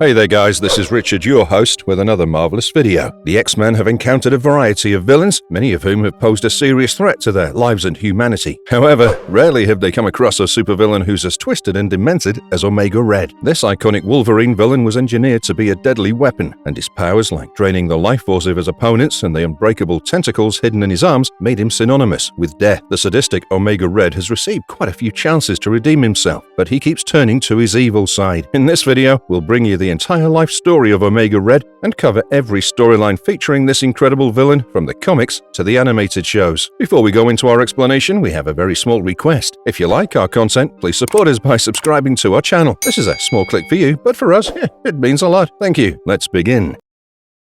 Hey there guys, this is Richard, your host, with another marvelous video. The X-Men have encountered a variety of villains, many of whom have posed a serious threat to their lives and humanity. However, rarely have they come across a supervillain who's as twisted and demented as Omega Red. This iconic Wolverine villain was engineered to be a deadly weapon, and his powers, like draining the life force of his opponents and the unbreakable tentacles hidden in his arms, made him synonymous with death. The sadistic Omega Red has received quite a few chances to redeem himself, but he keeps turning to his evil side. In this video, we'll bring you the entire life story of Omega Red and cover every storyline featuring this incredible villain from the comics to the animated shows. Before we go into our explanation, we have a very small request. If you like our content, please support us by subscribing to our channel. This is a small click for you, but for us, it means a lot. Thank you. Let's begin.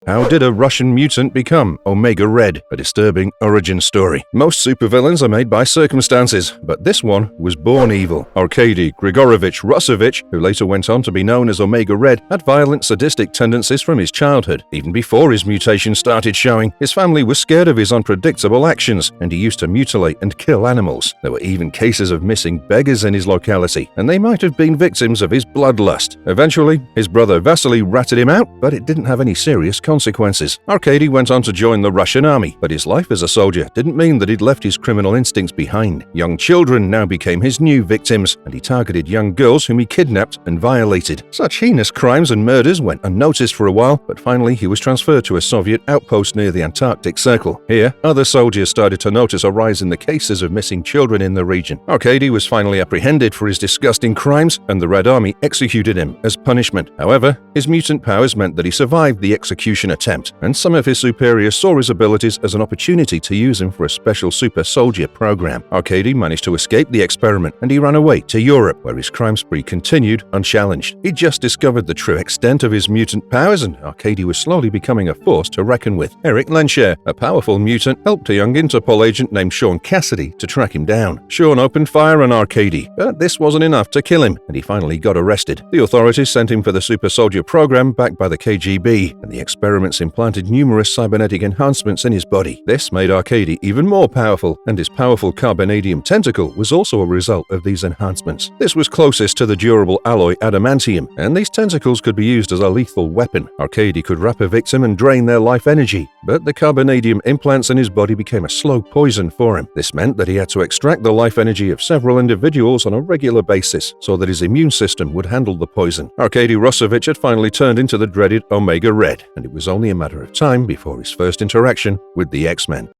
How did a Russian mutant become Omega Red? A disturbing origin story. Most supervillains are made by circumstances, but this one was born evil. Arkady Grigorovich Russovich, who later went on to be known as Omega Red, had violent, sadistic tendencies from his childhood. Even before his mutation started showing, his family was scared of his unpredictable actions, and he used to mutilate and kill animals. There were even cases of missing beggars in his locality, and they might have been victims of his bloodlust. Eventually, his brother Vasily ratted him out, but it didn't have any serious consequences. Arkady went on to join the Russian army, but his life as a soldier didn't mean that he'd left his criminal instincts behind. Young children now became his new victims, and he targeted young girls whom he kidnapped and violated. Such heinous crimes and murders went unnoticed for a while, but finally he was transferred to a Soviet outpost near the Antarctic Circle. Here, other soldiers started to notice a rise in the cases of missing children in the region. Arkady was finally apprehended for his disgusting crimes, and the Red Army executed him as punishment. However, his mutant powers meant that he survived the execution attempt, and some of his superiors saw his abilities as an opportunity to use him for a special super soldier program. Arkady managed to escape the experiment, and he ran away to Europe, where his crime spree continued unchallenged. He just discovered the true extent of his mutant powers, and Arkady was slowly becoming a force to reckon with. Eric Lensher, a powerful mutant, helped a young Interpol agent named Sean Cassidy to track him down. Sean opened fire on Arkady, but this wasn't enough to kill him, and he finally got arrested. The authorities sent him for the super soldier program backed by the KGB, and the experiments implanted numerous cybernetic enhancements in his body. This made Arkady even more powerful, and his powerful Carbonadium tentacle was also a result of these enhancements. This was closest to the durable alloy adamantium, and these tentacles could be used as a lethal weapon. Arkady could wrap a victim and drain their life energy, but the Carbonadium implants in his body became a slow poison for him. This meant that he had to extract the life energy of several individuals on a regular basis so that his immune system would handle the poison. Arkady Russovich had finally turned into the dreaded Omega Red, and it was only a matter of time before his first interaction with the X-Men.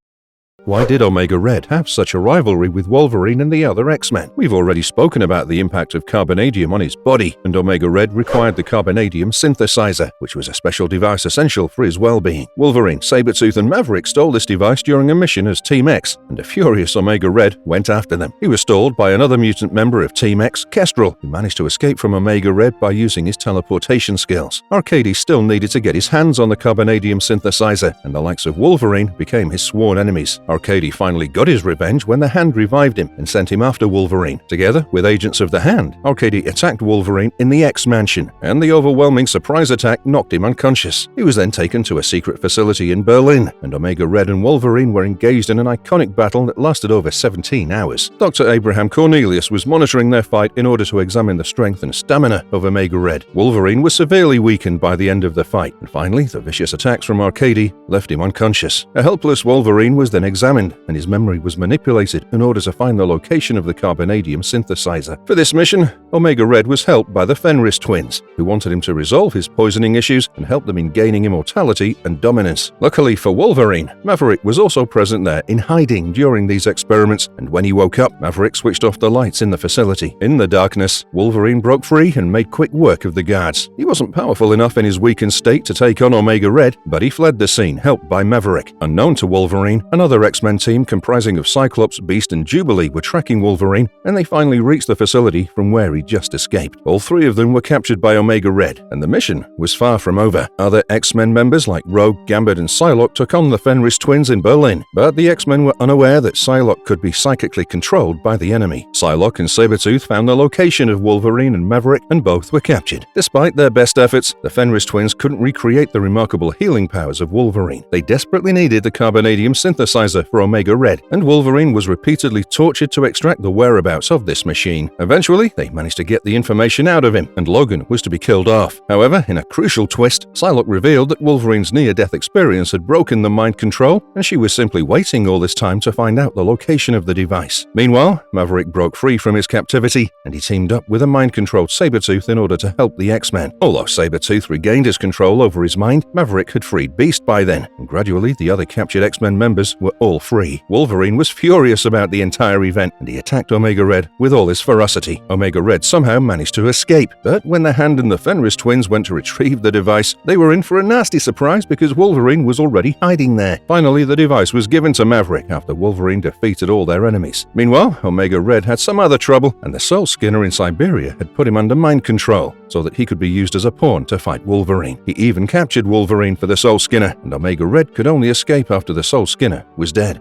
Why did Omega Red have such a rivalry with Wolverine and the other X-Men? We've already spoken about the impact of Carbonadium on his body, and Omega Red required the Carbonadium Synthizer, which was a special device essential for his well-being. Wolverine, Sabertooth, and Maverick stole this device during a mission as Team X, and a furious Omega Red went after them. He was stalled by another mutant member of Team X, Kestrel, who managed to escape from Omega Red by using his teleportation skills. Arkady still needed to get his hands on the Carbonadium Synthizer, and the likes of Wolverine became his sworn enemies. Arkady finally got his revenge when the Hand revived him and sent him after Wolverine. Together with agents of the Hand, Arkady attacked Wolverine in the X-Mansion, and the overwhelming surprise attack knocked him unconscious. He was then taken to a secret facility in Berlin, and Omega Red and Wolverine were engaged in an iconic battle that lasted over 17 hours. Dr. Abraham Cornelius was monitoring their fight in order to examine the strength and stamina of Omega Red. Wolverine was severely weakened by the end of the fight, and finally the vicious attacks from Arkady left him unconscious. A helpless Wolverine was then examined, and his memory was manipulated in order to find the location of the Carbonadium Synthizer. For this mission, Omega Red was helped by the Fenris twins, who wanted him to resolve his poisoning issues and help them in gaining immortality and dominance. Luckily for Wolverine, Maverick was also present there in hiding during these experiments, and when he woke up, Maverick switched off the lights in the facility. In the darkness, Wolverine broke free and made quick work of the guards. He wasn't powerful enough in his weakened state to take on Omega Red, but he fled the scene, helped by Maverick. Unknown to Wolverine, another X-Men team comprising of Cyclops, Beast, and Jubilee were tracking Wolverine, and they finally reached the facility from where he just escaped. All three of them were captured by Omega Red, and the mission was far from over. Other X-Men members like Rogue, Gambit, and Psylocke took on the Fenris twins in Berlin, but the X-Men were unaware that Psylocke could be psychically controlled by the enemy. Psylocke and Sabertooth found the location of Wolverine and Maverick, and both were captured. Despite their best efforts, the Fenris twins couldn't recreate the remarkable healing powers of Wolverine. They desperately needed the Carbonadium Synthizer synthesizer for Omega Red, and Wolverine was repeatedly tortured to extract the whereabouts of this machine. Eventually, they managed to get the information out of him, and Logan was to be killed off. However, in a crucial twist, Psylocke revealed that Wolverine's near-death experience had broken the mind control, and she was simply waiting all this time to find out the location of the device. Meanwhile, Maverick broke free from his captivity, and he teamed up with a mind-controlled Sabertooth in order to help the X-Men. Although Sabertooth regained his control over his mind, Maverick had freed Beast by then, and gradually the other captured X-Men members were all free. Wolverine was furious about the entire event, and he attacked Omega Red with all his ferocity. Omega Red somehow managed to escape, but when the Hand and the Fenris twins went to retrieve the device, they were in for a nasty surprise because Wolverine was already hiding there. Finally, the device was given to Maverick after Wolverine defeated all their enemies. Meanwhile, Omega Red had some other trouble, and the Soul Skinner in Siberia had put him under mind control so that he could be used as a pawn to fight Wolverine. He even captured Wolverine for the Soul Skinner, and Omega Red could only escape after the Soul Skinner was dead.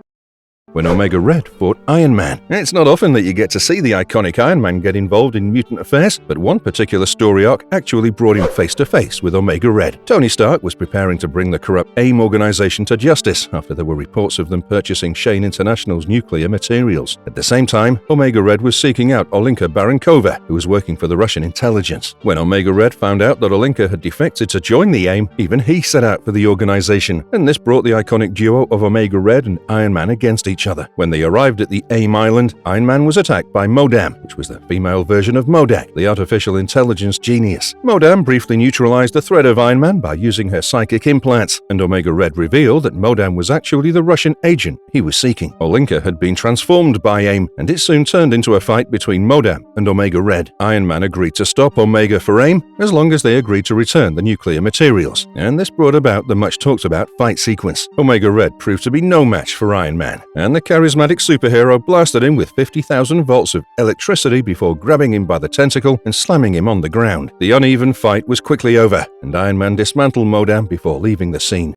When Omega Red fought Iron Man. It's not often that you get to see the iconic Iron Man get involved in mutant affairs, but one particular story arc actually brought him face to face with Omega Red. Tony Stark was preparing to bring the corrupt AIM organization to justice after there were reports of them purchasing Shane International's nuclear materials. At the same time, Omega Red was seeking out Olenka Barankova, who was working for the Russian intelligence. When Omega Red found out that Olenka had defected to join the AIM, even he set out for the organization, and this brought the iconic duo of Omega Red and Iron Man against each other. When they arrived at the AIM Island, Iron Man was attacked by Modam, which was the female version of Modak, the artificial intelligence genius. Modam briefly neutralized the threat of Iron Man by using her psychic implants, and Omega Red revealed that Modam was actually the Russian agent he was seeking. Olenka had been transformed by AIM, and it soon turned into a fight between Modam and Omega Red. Iron Man agreed to stop Omega for AIM as long as they agreed to return the nuclear materials, and this brought about the much talked about fight sequence. Omega Red proved to be no match for Iron Man, and the charismatic superhero blasted him with 50,000 volts of electricity before grabbing him by the tentacle and slamming him on the ground. The uneven fight was quickly over, and Iron Man dismantled Modam before leaving the scene.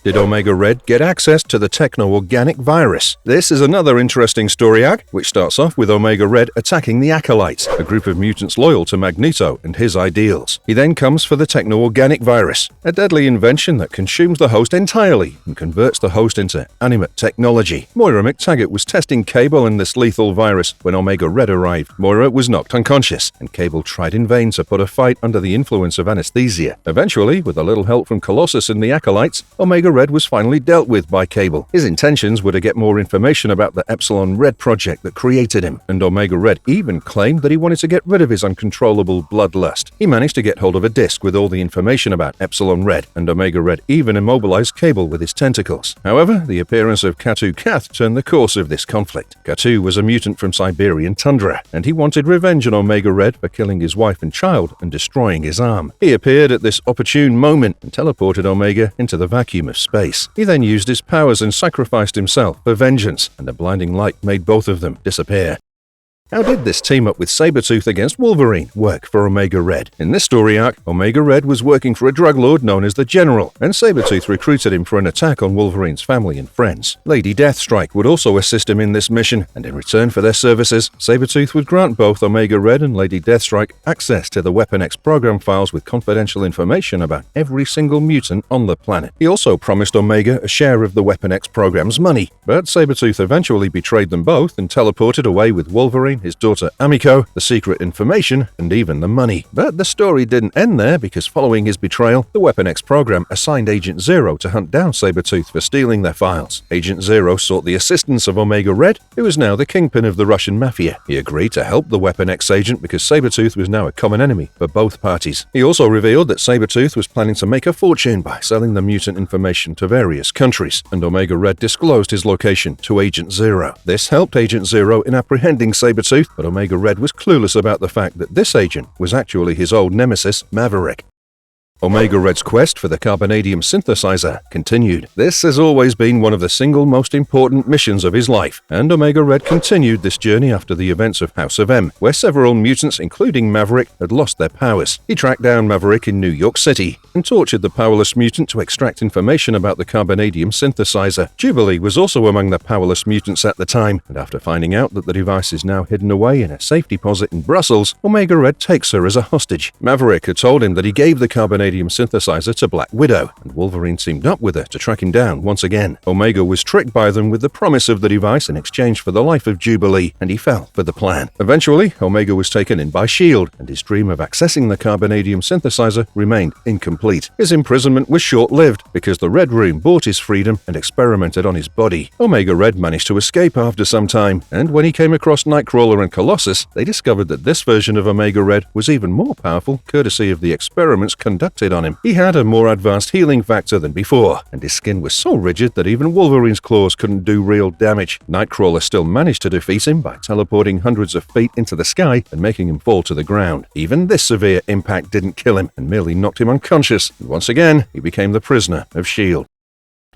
Did Omega Red get access to the techno-organic virus? This is another interesting story arc, which starts off with Omega Red attacking the Acolytes, a group of mutants loyal to Magneto and his ideals. He then comes for the techno-organic virus, a deadly invention that consumes the host entirely and converts the host into animate technology. Moira McTaggart was testing Cable and this lethal virus when Omega Red arrived. Moira was knocked unconscious, and Cable tried in vain to put a fight under the influence of anesthesia. Eventually, with a little help from Colossus and the Acolytes, Omega Red was finally dealt with by Cable. His intentions were to get more information about the Epsilon Red project that created him, and Omega Red even claimed that he wanted to get rid of his uncontrollable bloodlust. He managed to get hold of a disc with all the information about Epsilon Red, and Omega Red even immobilized Cable with his tentacles. However, the appearance of Katu Kath turned the course of this conflict. Katu was a mutant from Siberian tundra, and he wanted revenge on Omega Red for killing his wife and child and destroying his arm. He appeared at this opportune moment and teleported Omega into the vacuum of space. He then used his powers and sacrificed himself for vengeance, and a blinding light made both of them disappear. How did this team up with Sabertooth against Wolverine work for Omega Red? In this story arc, Omega Red was working for a drug lord known as the General, and Sabertooth recruited him for an attack on Wolverine's family and friends. Lady Deathstrike would also assist him in this mission, and in return for their services, Sabertooth would grant both Omega Red and Lady Deathstrike access to the Weapon X program files with confidential information about every single mutant on the planet. He also promised Omega a share of the Weapon X program's money, but Sabertooth eventually betrayed them both and teleported away with Wolverine, his daughter Amiko, the secret information, and even the money. But the story didn't end there, because following his betrayal, the Weapon X program assigned Agent Zero to hunt down Sabertooth for stealing their files. Agent Zero sought the assistance of Omega Red, who was now the kingpin of the Russian mafia. He agreed to help the Weapon X agent because Sabertooth was now a common enemy for both parties. He also revealed that Sabertooth was planning to make a fortune by selling the mutant information to various countries, and Omega Red disclosed his location to Agent Zero. This helped Agent Zero in apprehending Sabertooth, but Omega Red was clueless about the fact that this agent was actually his old nemesis, Maverick. Omega Red's quest for the Carbonadium synthesizer continued. This has always been one of the single most important missions of his life, and Omega Red continued this journey after the events of House of M, where several mutants, including Maverick, had lost their powers. He tracked down Maverick in New York City and tortured the powerless mutant to extract information about the Carbonadium synthesizer. Jubilee was also among the powerless mutants at the time, and after finding out that the device is now hidden away in a safe deposit in Brussels, Omega Red takes her as a hostage. Maverick had told him that he gave the Carbonadium Carbonadium synthesizer to Black Widow, and Wolverine teamed up with her to track him down once again. Omega was tricked by them with the promise of the device in exchange for the life of Jubilee, and he fell for the plan. Eventually, Omega was taken in by S.H.I.E.L.D., and his dream of accessing the Carbonadium synthesizer remained incomplete. His imprisonment was short-lived because the Red Room bought his freedom and experimented on his body. Omega Red managed to escape after some time, and when he came across Nightcrawler and Colossus, they discovered that this version of Omega Red was even more powerful courtesy of the experiments conducted on him. He had a more advanced healing factor than before, and his skin was so rigid that even Wolverine's claws couldn't do real damage. Nightcrawler still managed to defeat him by teleporting hundreds of feet into the sky and making him fall to the ground. Even this severe impact didn't kill him and merely knocked him unconscious, and once again, he became the prisoner of S.H.I.E.L.D.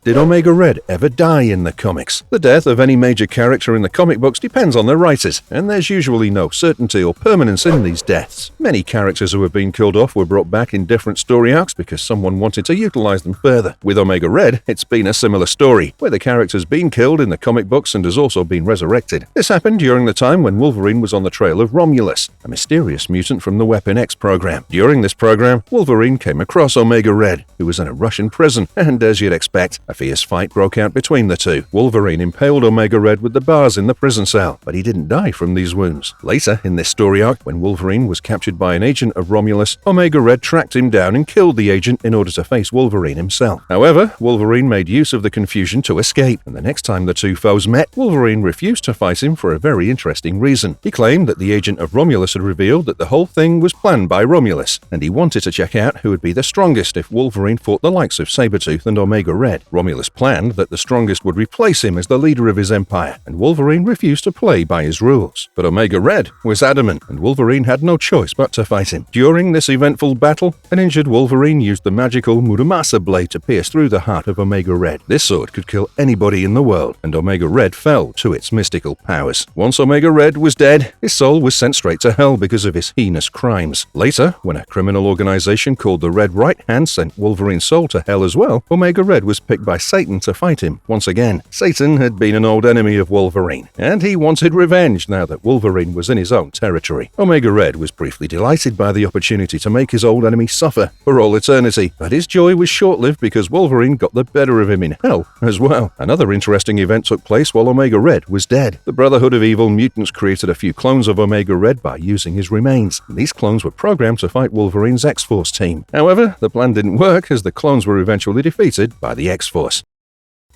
Did Omega Red ever die in the comics? The death of any major character in the comic books depends on the writers, and there's usually no certainty or permanence in these deaths. Many characters who have been killed off were brought back in different story arcs because someone wanted to utilize them further. With Omega Red, it's been a similar story, where the character's been killed in the comic books and has also been resurrected. This happened during the time when Wolverine was on the trail of Romulus, a mysterious mutant from the Weapon X program. During this program, Wolverine came across Omega Red, who was in a Russian prison, and as you'd expect, a fierce fight broke out between the two. Wolverine impaled Omega Red with the bars in the prison cell, but he didn't die from these wounds. Later in this story arc, when Wolverine was captured by an agent of Romulus, Omega Red tracked him down and killed the agent in order to face Wolverine himself. However, Wolverine made use of the confusion to escape, and the next time the two foes met, Wolverine refused to fight him for a very interesting reason. He claimed that the agent of Romulus had revealed that the whole thing was planned by Romulus, and he wanted to check out who would be the strongest if Wolverine fought the likes of Sabertooth and Omega Red. Romulus planned that the strongest would replace him as the leader of his empire, and Wolverine refused to play by his rules. But Omega Red was adamant, and Wolverine had no choice but to fight him. During this eventful battle, an injured Wolverine used the magical Muramasa blade to pierce through the heart of Omega Red. This sword could kill anybody in the world, and Omega Red fell to its mystical powers. Once Omega Red was dead, his soul was sent straight to hell because of his heinous crimes. Later, when a criminal organization called the Red Right Hand sent Wolverine's soul to hell as well, Omega Red was picked by Satan to fight him once again. Satan had been an old enemy of Wolverine, and he wanted revenge now that Wolverine was in his own territory. Omega Red was briefly delighted by the opportunity to make his old enemy suffer for all eternity, but his joy was short-lived because Wolverine got the better of him in hell as well. Another interesting event took place while Omega Red was dead. The Brotherhood of Evil Mutants created a few clones of Omega Red by using his remains, and these clones were programmed to fight Wolverine's X-Force team. However, the plan didn't work as the clones were eventually defeated by the X-Force.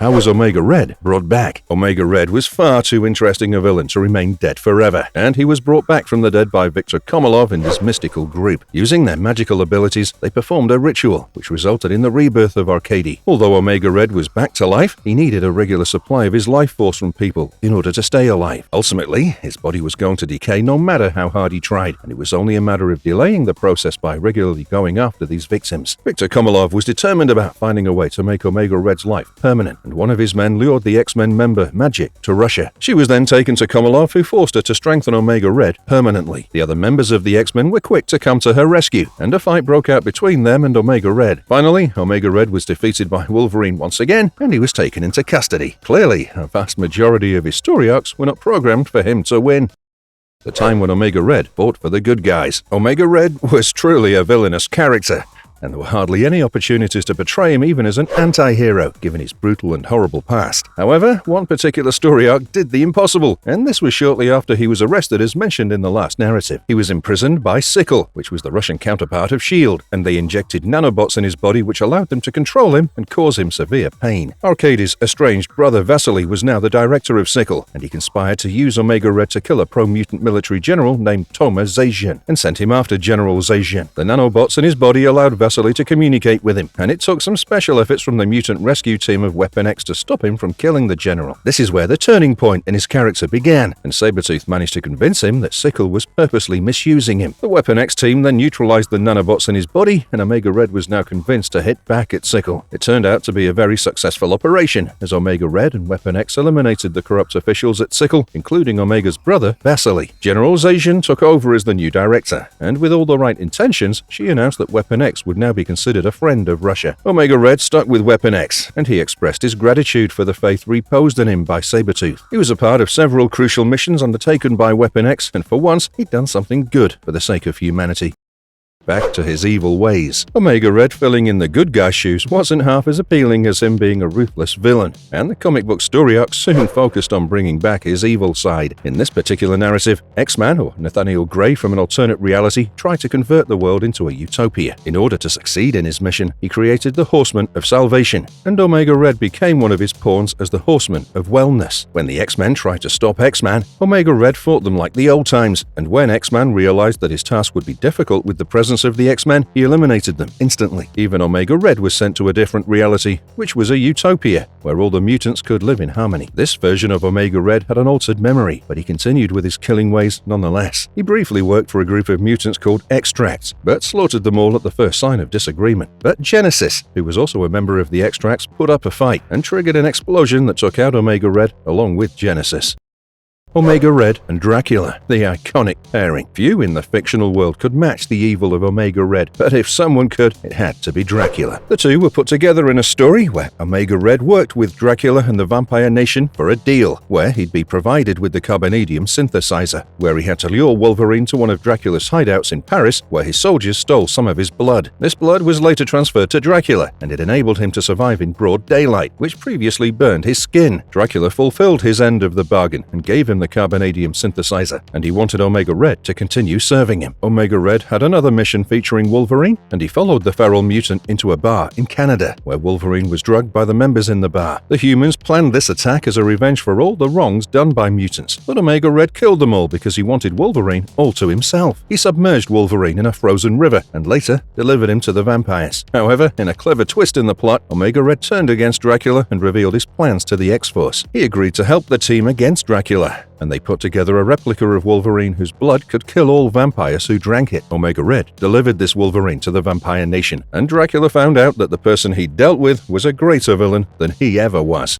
How was Omega Red brought back? Omega Red was far too interesting a villain to remain dead forever, and he was brought back from the dead by Victor Komolov and his mystical group. Using their magical abilities, they performed a ritual, which resulted in the rebirth of Arcady. Although Omega Red was back to life, he needed a regular supply of his life force from people in order to stay alive. Ultimately, his body was going to decay no matter how hard he tried, and it was only a matter of delaying the process by regularly going after these victims. Victor Komolov was determined about finding a way to make Omega Red's life permanent, and one of his men lured the X-Men member Magic to Russia. She was then taken to Komolov, who forced her to strengthen Omega Red permanently. The other members of the X-Men were quick to come to her rescue, and a fight broke out between them and Omega Red. Finally, Omega Red was defeated by Wolverine once again, and he was taken into custody. Clearly, a vast majority of his story arcs were not programmed for him to win. The time when Omega Red fought for the good guys. Omega Red was truly a villainous character, and there were hardly any opportunities to portray him even as an anti-hero, given his brutal and horrible past. However, one particular story arc did the impossible, and this was shortly after he was arrested as mentioned in the last narrative. He was imprisoned by Sickle, which was the Russian counterpart of S.H.I.E.L.D., and they injected nanobots in his body which allowed them to control him and cause him severe pain. Arcady's estranged brother Vasily was now the director of Sickle, and he conspired to use Omega Red to kill a pro-mutant military general named Toma Zajian, and sent him after General Zajian. The nanobots in his body allowed Vasily to communicate with him, and it took some special efforts from the mutant rescue team of Weapon X to stop him from killing the general. This is where the turning point in his character began, and Sabertooth managed to convince him that Sickle was purposely misusing him. The Weapon X team then neutralized the nanobots in his body, and Omega Red was now convinced to hit back at Sickle. It turned out to be a very successful operation, as Omega Red and Weapon X eliminated the corrupt officials at Sickle, including Omega's brother, Vasily. General Zajian took over as the new director, and with all the right intentions, she announced that Weapon X would now be considered a friend of Russia. Omega Red stuck with Weapon X, and he expressed his gratitude for the faith reposed in him by Sabertooth. He was a part of several crucial missions undertaken by Weapon X, and for once, he'd done something good for the sake of humanity. back to his evil ways. Omega Red filling in the good guy's shoes wasn't half as appealing as him being a ruthless villain, and the comic book story arc soon focused on bringing back his evil side. In this particular narrative, X-Man, or Nathaniel Gray from an alternate reality, tried to convert the world into a utopia. In order to succeed in his mission, he created the Horseman of Salvation, and Omega Red became one of his pawns as the Horseman of Wellness. When the X-Men tried to stop X-Man, Omega Red fought them like the old times, and when X-Man realized that his task would be difficult with the presence of the X-Men, he eliminated them instantly. Even Omega Red was sent to a different reality, which was a utopia, where all the mutants could live in harmony. This version of Omega Red had an altered memory, but he continued with his killing ways nonetheless. He briefly worked for a group of mutants called Extracts, but slaughtered them all at the first sign of disagreement. But Genesis, who was also a member of the Extracts, put up a fight and triggered an explosion that took out Omega Red along with Genesis. Omega Red and Dracula, the iconic pairing. Few in the fictional world could match the evil of Omega Red, but if someone could, it had to be Dracula. The two were put together in a story where Omega Red worked with Dracula and the Vampire Nation for a deal, where he'd be provided with the Carbonadium Synthizer, where he had to lure Wolverine to one of Dracula's hideouts in Paris, where his soldiers stole some of his blood. This blood was later transferred to Dracula, and it enabled him to survive in broad daylight, which previously burned his skin. Dracula fulfilled his end of the bargain and gave him the Carbonadium Synthizer, and he wanted Omega Red to continue serving him. Omega Red had another mission featuring Wolverine, and he followed the feral mutant into a bar in Canada, where Wolverine was drugged by the members in the bar. The humans planned this attack as a revenge for all the wrongs done by mutants, but Omega Red killed them all because he wanted Wolverine all to himself. He submerged Wolverine in a frozen river, and later delivered him to the vampires. However, in a clever twist in the plot, Omega Red turned against Dracula and revealed his plans to the X-Force. He agreed to help the team against Dracula, and they put together a replica of Wolverine whose blood could kill all vampires who drank it. Omega Red delivered this Wolverine to the Vampire Nation, and Dracula found out that the person he dealt with was a greater villain than he ever was.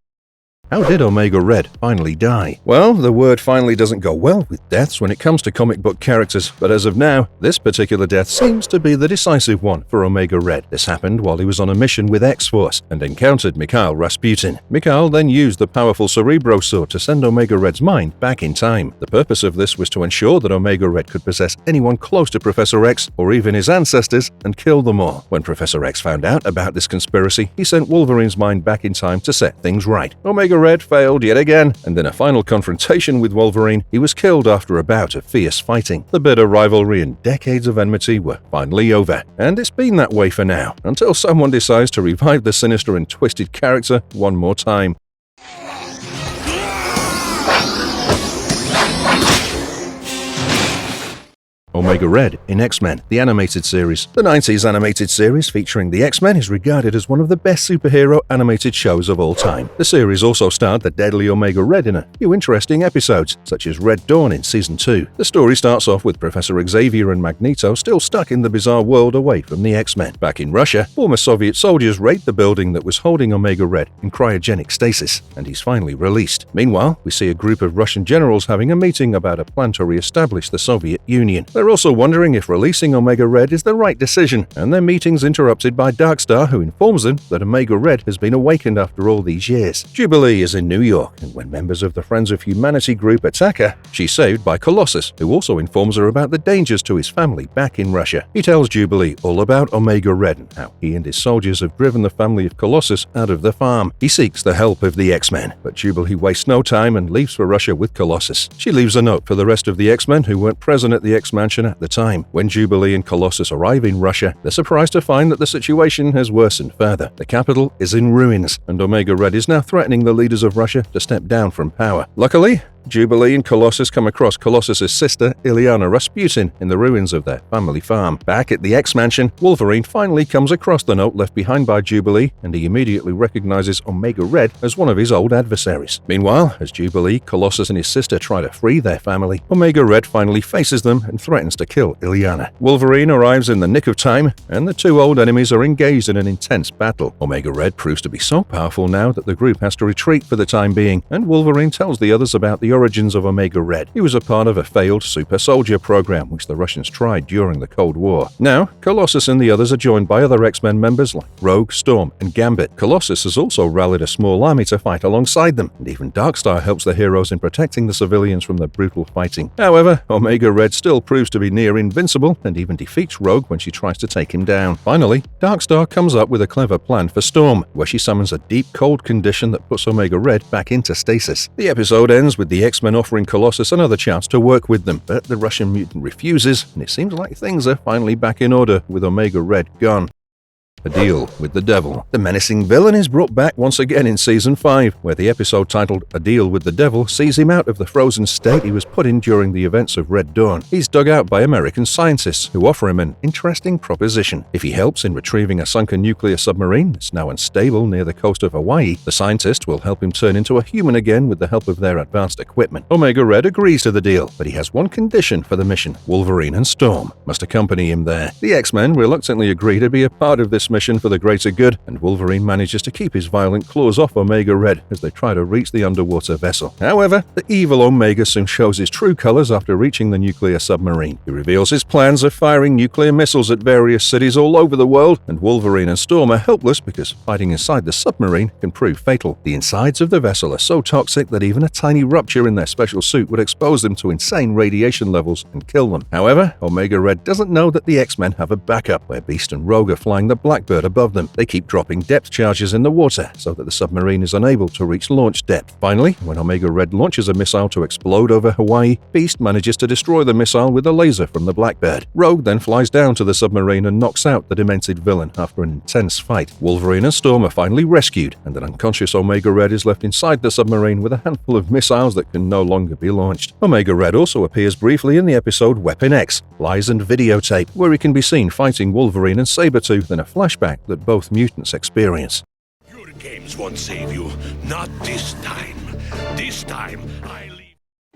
How did Omega Red finally die? Well, the word finally doesn't go well with deaths when it comes to comic book characters, but as of now, this particular death seems to be the decisive one for Omega Red. This happened while he was on a mission with X-Force and encountered Mikhail Rasputin. Mikhail then used the powerful Cerebro Sword to send Omega Red's mind back in time. The purpose of this was to ensure that Omega Red could possess anyone close to Professor X or even his ancestors and kill them all. When Professor X found out about this conspiracy, he sent Wolverine's mind back in time to set things right. Omega Red failed yet again, and in a final confrontation with Wolverine, he was killed after a bout of fierce fighting. The bitter rivalry and decades of enmity were finally over, and it's been that way for now, until someone decides to revive the sinister and twisted character one more time. Omega Red in X-Men, the animated series. The 90s animated series featuring the X-Men is regarded as one of the best superhero animated shows of all time. The series also starred the deadly Omega Red in a few interesting episodes, such as Red Dawn in Season 2. The story starts off with Professor Xavier and Magneto still stuck in the bizarre world away from the X-Men. Back in Russia, former Soviet soldiers raid the building that was holding Omega Red in cryogenic stasis, and he's finally released. Meanwhile, we see a group of Russian generals having a meeting about a plan to re-establish the Soviet Union. They're also wondering if releasing Omega Red is the right decision, and their meeting's interrupted by Darkstar, who informs them that Omega Red has been awakened after all these years. Jubilee is in New York, and when members of the Friends of Humanity group attack her, she's saved by Colossus, who also informs her about the dangers to his family back in Russia. He tells Jubilee all about Omega Red and how he and his soldiers have driven the family of Colossus out of the farm. He seeks the help of the X-Men, but Jubilee wastes no time and leaves for Russia with Colossus. She leaves a note for the rest of the X-Men who weren't present at the X-Mansion at the time. When Jubilee and Colossus arrive in Russia, they're surprised to find that the situation has worsened further. The capital is in ruins, and Omega Red is now threatening the leaders of Russia to step down from power. Luckily, Jubilee and Colossus come across Colossus' sister, Ilyana Rasputin, in the ruins of their family farm. Back at the X-Mansion, Wolverine finally comes across the note left behind by Jubilee, and he immediately recognizes Omega Red as one of his old adversaries. Meanwhile, as Jubilee, Colossus, and his sister try to free their family, Omega Red finally faces them and threatens to kill Ilyana. Wolverine arrives in the nick of time, and the two old enemies are engaged in an intense battle. Omega Red proves to be so powerful now that the group has to retreat for the time being, and Wolverine tells the others about the the origins of Omega Red. He was a part of a failed super soldier program which the Russians tried during the Cold War. Now, Colossus and the others are joined by other X-Men members like Rogue, Storm, and Gambit. Colossus has also rallied a small army to fight alongside them, and even Darkstar helps the heroes in protecting the civilians from the brutal fighting. However, Omega Red still proves to be near invincible and even defeats Rogue when she tries to take him down. Finally, Darkstar comes up with a clever plan for Storm, where she summons a deep cold condition that puts Omega Red back into stasis. The episode ends with the X-Men offering Colossus another chance to work with them, but the Russian mutant refuses, and it seems like things are finally back in order with Omega Red gone. A Deal with the Devil. The menacing villain is brought back once again in Season 5, where the episode titled A Deal with the Devil sees him out of the frozen state he was put in during the events of Red Dawn. He's dug out by American scientists who offer him an interesting proposition. If he helps in retrieving a sunken nuclear submarine that's now unstable near the coast of Hawaii, the scientists will help him turn into a human again with the help of their advanced equipment. Omega Red agrees to the deal, but he has one condition for the mission. Wolverine and Storm must accompany him there. The X-Men reluctantly agree to be a part of this mission for the greater good, and Wolverine manages to keep his violent claws off Omega Red as they try to reach the underwater vessel. However, the evil Omega soon shows his true colors after reaching the nuclear submarine. He reveals his plans of firing nuclear missiles at various cities all over the world, and Wolverine and Storm are helpless because fighting inside the submarine can prove fatal. The insides of the vessel are so toxic that even a tiny rupture in their special suit would expose them to insane radiation levels and kill them. However, Omega Red doesn't know that the X-Men have a backup, where Beast and Rogue are flying the Blackbird above them. They keep dropping depth charges in the water so that the submarine is unable to reach launch depth. Finally, when Omega Red launches a missile to explode over Hawaii, Beast manages to destroy the missile with a laser from the Blackbird. Rogue then flies down to the submarine and knocks out the demented villain after an intense fight. Wolverine and Storm are finally rescued, and an unconscious Omega Red is left inside the submarine with a handful of missiles that can no longer be launched. Omega Red also appears briefly in the episode Weapon X, Lies and Videotape, where he can be seen fighting Wolverine and Sabertooth in a flashback that both mutants experience. Your games won't save you. Not this time. This time, I leave.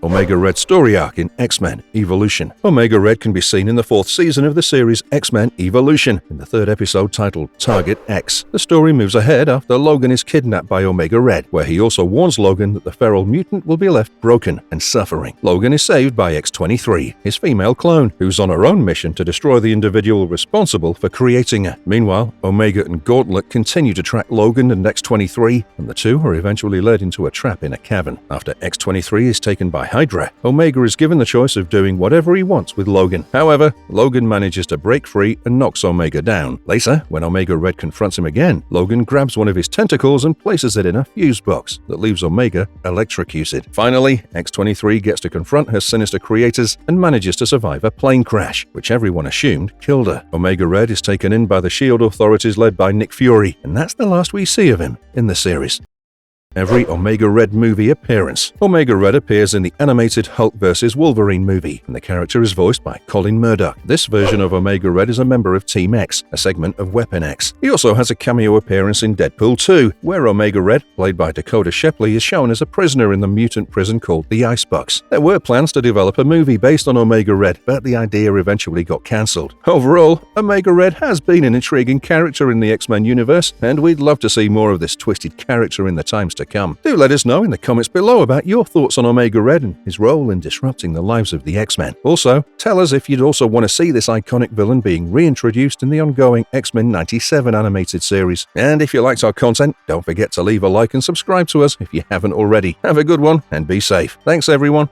Omega Red story arc in X-Men Evolution. Omega Red can be seen in the 4th season of the series X-Men Evolution, in the 3rd episode titled Target X. The story moves ahead after Logan is kidnapped by Omega Red, where he also warns Logan that the feral mutant will be left broken and suffering. Logan is saved by X-23, his female clone, who's on her own mission to destroy the individual responsible for creating her. Meanwhile, Omega and Gauntlet continue to track Logan and X-23, and the two are eventually led into a trap in a cavern. After X-23 is taken by Hydra, Omega is given the choice of doing whatever he wants with Logan. However, Logan manages to break free and knocks Omega down. Later, when Omega Red confronts him again, Logan grabs one of his tentacles and places it in a fuse box that leaves Omega electrocuted. Finally, X-23 gets to confront her sinister creators and manages to survive a plane crash, which everyone assumed killed her. Omega Red is taken in by the S.H.I.E.L.D. authorities led by Nick Fury, and that's the last we see of him in the series. Every Omega Red movie appearance. Omega Red appears in the animated Hulk vs. Wolverine movie, and the character is voiced by Colin Murdoch. This version of Omega Red is a member of Team X, a segment of Weapon X. He also has a cameo appearance in Deadpool 2, where Omega Red, played by Dakota Shepley, is shown as a prisoner in the mutant prison called the Icebox. There were plans to develop a movie based on Omega Red, but the idea eventually got cancelled. Overall, Omega Red has been an intriguing character in the X-Men universe, and we'd love to see more of this twisted character in the times to come. Do let us know in the comments below about your thoughts on Omega Red and his role in disrupting the lives of the X-Men. Also, tell us if you'd also want to see this iconic villain being reintroduced in the ongoing X-Men 97 animated series. And if you liked our content, don't forget to leave a like and subscribe to us if you haven't already. Have a good one and be safe. Thanks everyone.